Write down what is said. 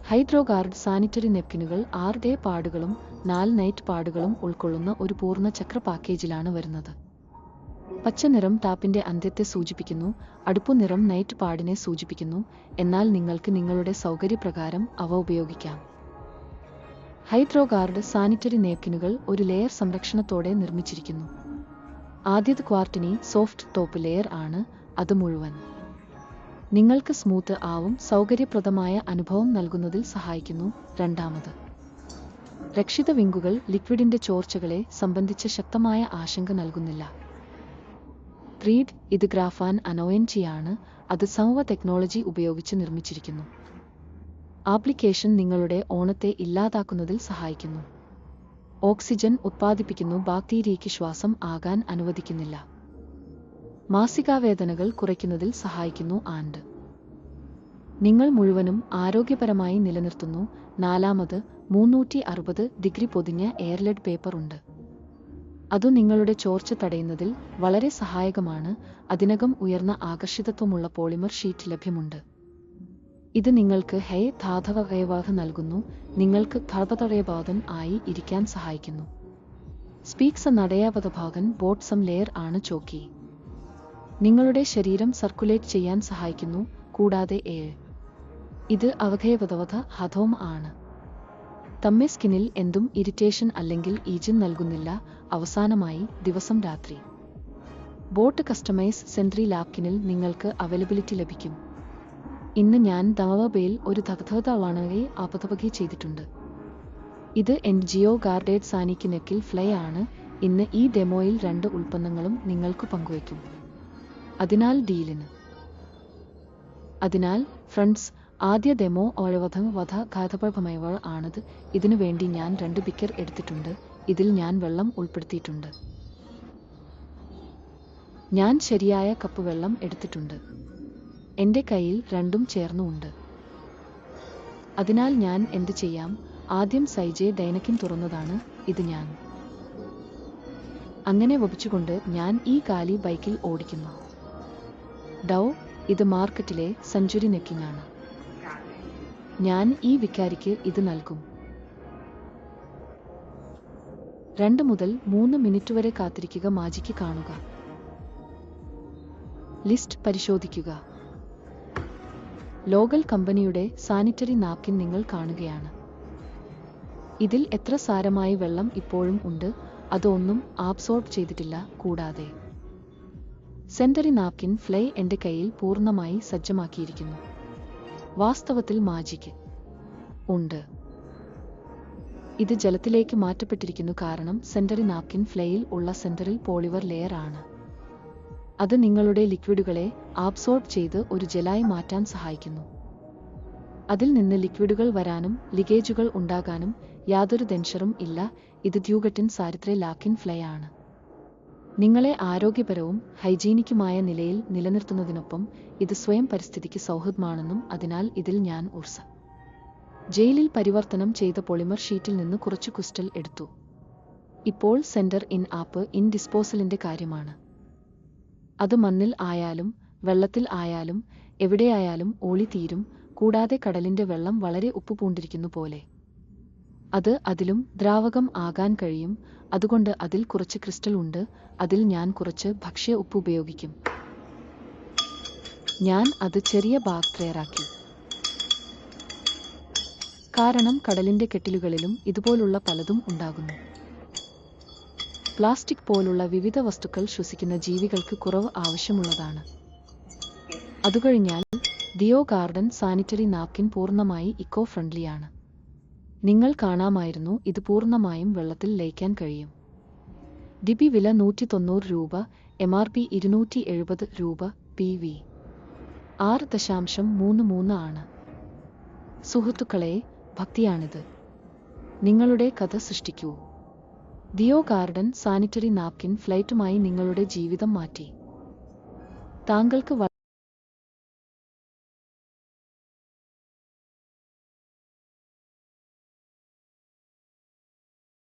ഹൈഡ്രോഗാർഡ് sanitary നെപ്കിനുകൾ 6 day പാഡുകളും 4 night പാഡുകളും ഉൾക്കൊള്ളുന്ന ഒരു പൂർണ്ണ ചക്ര പാക്കേജിലാണ് വരുന്നത്. പച്ച നിറം ടാപ്പിന്റെ അന്ത്യത്തെ സൂചിപ്പിക്കുന്നു, അടുപ്പുനിറം നൈറ്റ് പാഡിനെ സൂചിപ്പിക്കുന്നു, എന്നാൽ നിങ്ങൾക്ക് നിങ്ങളുടെ സൗകര്യപ്രകാരം അവ ഉപയോഗിക്കാം. ഹൈഡ്രോഗാർഡ് സാനിറ്ററി നേപ്കിനുകൾ ഒരു ലെയർ സംരക്ഷണത്തോടെ നിർമ്മിച്ചിരിക്കുന്നു. ആദ്യത് ക്വാർട്ടിനി സോഫ്റ്റ് ടോപ്പ് ലെയർ ആണ്, അത് മുഴുവൻ നിങ്ങൾക്ക് സ്മൂത്ത് ആവും സൗകര്യപ്രദമായ അനുഭവം നൽകുന്നതിൽ സഹായിക്കുന്നു. രണ്ടാമത്, രക്ഷിത വിങ്കുകൾ ലിക്വിഡിന്റെ ചോർച്ചകളെ സംബന്ധിച്ച് ശക്തമായ ആശങ്ക നൽകുന്നില്ല. റീഡ്, ഇത് ഗ്രാഫാൻ അനോയൻറ്റിയാണ്, അത് സമൂഹ ടെക്നോളജി ഉപയോഗിച്ച് നിർമ്മിച്ചിരിക്കുന്നു. ആപ്ലിക്കേഷൻ നിങ്ങളുടെ ഓണത്തെ ഇല്ലാതാക്കുന്നതിൽ സഹായിക്കുന്നു. ഓക്സിജൻ ഉത്പാദിപ്പിക്കുന്നു, ബാക്ടീരിയയ്ക്ക് ശ്വാസം ആകാൻ അനുവദിക്കുന്നില്ല. മാസികാവേദനകൾ കുറയ്ക്കുന്നതിൽ സഹായിക്കുന്നു ആൻഡ് നിങ്ങൾ മുഴുവനും ആരോഗ്യപരമായി നിലനിർത്തുന്നു. നാലാമത്, 360 ഡിഗ്രി പൊതിഞ്ഞ എയർലെഡ് പേപ്പർ ഉണ്ട്. അതു നിങ്ങളുടെ ചോർച്ച തടയുന്നതിൽ വളരെ സഹായകമാണ്. അതിനകം ഉയർന്ന ആകർഷിതത്വമുള്ള പോളിമർ ഷീറ്റ് ലഭ്യമുണ്ട്. ഇത് നിങ്ങൾക്ക് ധാതവകയവാഹ നൽകുന്നു, നിങ്ങൾക്ക് ധാതവകയബോധൻ ആയി ഇരിക്കാൻ സഹായിക്കുന്നു. സ്പീക്സ് നടയാപതഭാഗൻ ബോട്ട്സം ലെയർ ആണ് ചോക്കി. നിങ്ങളുടെ ശരീരം സർക്കുലേറ്റ് ചെയ്യാൻ സഹായിക്കുന്നു. കൂടാതെ ഇത് അവകയവതവധ ഹതോം ആണ്. തമ്മെ സ്കിന്നിൽ എന്തും ഇറിറ്റേഷൻ അല്ലെങ്കിൽ ഈജിൻ നൽകുന്നില്ല. അവസാനമായി, ദിവസം രാത്രി ബോട്ട് കസ്റ്റമൈസ് സെൻട്രി ലാപ്കിനിൽ നിങ്ങൾക്ക് അവൈലബിലിറ്റി ലഭിക്കും. ഇന്ന് ഞാൻ ദമവബയിൽ ഒരു ധകധകതവാണയെ ആപതവകി ചെയ്തിട്ടുണ്ട്. ഇത് എൻജിഒ ഗാർഡേഡ് സാനിക്ക് നെക്കിൽ ഫ്ലൈ ആണ്. ഇന്ന് ഈ ഡെമോയിൽ 2 ഉൽപ്പന്നങ്ങളും നിങ്ങൾക്ക് പങ്കുവയ്ക്കും. അതിനാൽ ഫ്രണ്ട്സ്, ആദ്യ ഡെമോ ഘാതപരമയവ ആണത്. ഇതിനു വേണ്ടി ഞാൻ 2 ബിക്കർ എടുത്തിട്ടുണ്ട്. ഇതിൽ ഞാൻ വെള്ളം ഉൾപ്പെടുത്തിയിട്ടുണ്ട്. ഞാൻ ശരിയായ കപ്പ് വെള്ളം എടുത്തിട്ടുണ്ട്. എന്റെ കയ്യിൽ 2ഉം ചേർന്നുണ്ട്. അതിനാൽ ഞാൻ എന്ത് ചെയ്യാം? ആദ്യം സൈജെ ഡൈനക്കിൻ തുറന്നതാണ്. ഇത് ഞാൻ അങ്ങനെ വപിച്ചുകൊണ്ട് ഞാൻ ഈ കാലി ബൈക്കിൽ ഓടിക്കുന്നു. ഡൗ, ഇത് മാർക്കറ്റിലെ സെഞ്ചുറി നെക്കിനാണ്. ഞാൻ ഈ വിക്കാരിക്ക് ഇത് നൽകും. 2 മുതൽ 3 മിനിറ്റ് വരെ കാത്തിരിക്കുക. മാജിക്ക് കാണുക. ലിസ്റ്റ് പരിശോധിക്കുക. ലോഗൽ കമ്പനിയുടെ സാനിറ്ററി നാപ്കിൻ നിങ്ങൾ കാണുകയാണ്. ഇതിൽ എത്ര സാരമായി വെള്ളം ഇപ്പോഴും ഉണ്ട്, അതൊന്നും ആബ്സോർബ് ചെയ്തിട്ടില്ല. കൂടാതെ സെൻറ്ററി നാപ്കിൻ ഫ്ലൈ എൻ്റെ കയ്യിൽ പൂർണ്ണമായി സജ്ജമാക്കിയിരിക്കുന്നു. വാസ്തവത്തിൽ മാജിക്ക് ഉണ്ട്. ഇത് ജലത്തിലേക്ക് മാറ്റപ്പെട്ടിരിക്കുന്നു കാരണം സെൻറ്ററി നാപ്കിൻ ഫ്ലൈയിൽ ഉള്ള സെൻറ്ററിൽ പോളിവർ ലെയർ ആണ്. അത് നിങ്ങളുടെ ലിക്വിഡുകളെ ആബ്സോർബ് ചെയ്ത് ഒരു ജെലായി മാറ്റാൻ സഹായിക്കുന്നു. അതിൽ നിന്ന് ലിക്വിഡുകൾ വരാനും ലീക്കേജുകൾ ഉണ്ടാകാനും യാതൊരു ദൻഷറും ഇല്ല. ഇത് ദ്യൂഗട്ടിൻ സാരിത്രെ ലാക്കിൻ ഫ്ലൈ ആണ്. നിങ്ങളെ ആരോഗ്യപരവും ഹൈജീനിക്കുമായ നിലയിൽ നിലനിർത്തുന്നതിനൊപ്പം ഇത് സ്വയം പരിസ്ഥിതിക്ക് സൗഹൃദമാണെന്നും അതിനാൽ ഇതിൽ ഞാൻ ജയിലിൽ പരിവർത്തനം ചെയ്ത പോളിമർ ഷീറ്റിൽ നിന്ന് കുറച്ച് ക്രിസ്റ്റൽ എടുത്തു. ഇപ്പോൾ സെന്റർ ഇൻ ആപ്പ് ഇൻ ഡിസ്പോസലിന്റെ കാര്യമാണ്. അത് മണ്ണിൽ ആയാലും വെള്ളത്തിൽ ആയാലും എവിടെയായാലും ഓളിത്തീരും. കൂടാതെ കടലിന്റെ വെള്ളം വളരെ ഉപ്പുപൂണ്ടിരിക്കുന്നു പോലെ അത് അതിലും ദ്രാവകം ആകാൻ കഴിയും. അതുകൊണ്ട് അതിൽ കുറച്ച് ക്രിസ്റ്റൽ ഉണ്ട്. അതിൽ ഞാൻ കുറച്ച് ഭക്ഷ്യ ഉപ്പ് ഉപയോഗിക്കും. ഞാൻ അത് ചെറിയ ബാഗ് തയ്യാറാക്കി. കാരണം കടലിന്റെ കെട്ടിലുകളിലും ഇതുപോലുള്ള പലതും ഉണ്ടാകുന്നു. പ്ലാസ്റ്റിക് പോലുള്ള വിവിധ വസ്തുക്കൾ ശ്വസിക്കുന്ന ജീവികൾക്ക് കുറവ് ആവശ്യമുള്ളതാണ്. അതുകഴിഞ്ഞാൽ ദിയോ ഗാർഡൻ സാനിറ്ററി നാപ്കിൻ പൂർണ്ണമായി ഇക്കോ ഫ്രണ്ട്ലിയാണ്. നിങ്ങൾ കാണാമായിരുന്നു, ഇത് പൂർണ്ണമായും വെള്ളത്തിൽ ലയിക്കാൻ കഴിയും. ഡിബി വില 190 രൂപ, MRP 270 രൂപ, PV 6.33 ആണ്. സുഹൃത്തുക്കളെ, ഭക്തിയാണിത്. നിങ്ങളുടെ കഥ സൃഷ്ടിക്കൂ. ദിയോ ഗാർഡൻ സാനിറ്ററി നാപ്കിൻ ഫ്ലൈറ്റുമായി നിങ്ങളുടെ ജീവിതം മാറ്റി. താങ്കൾക്ക്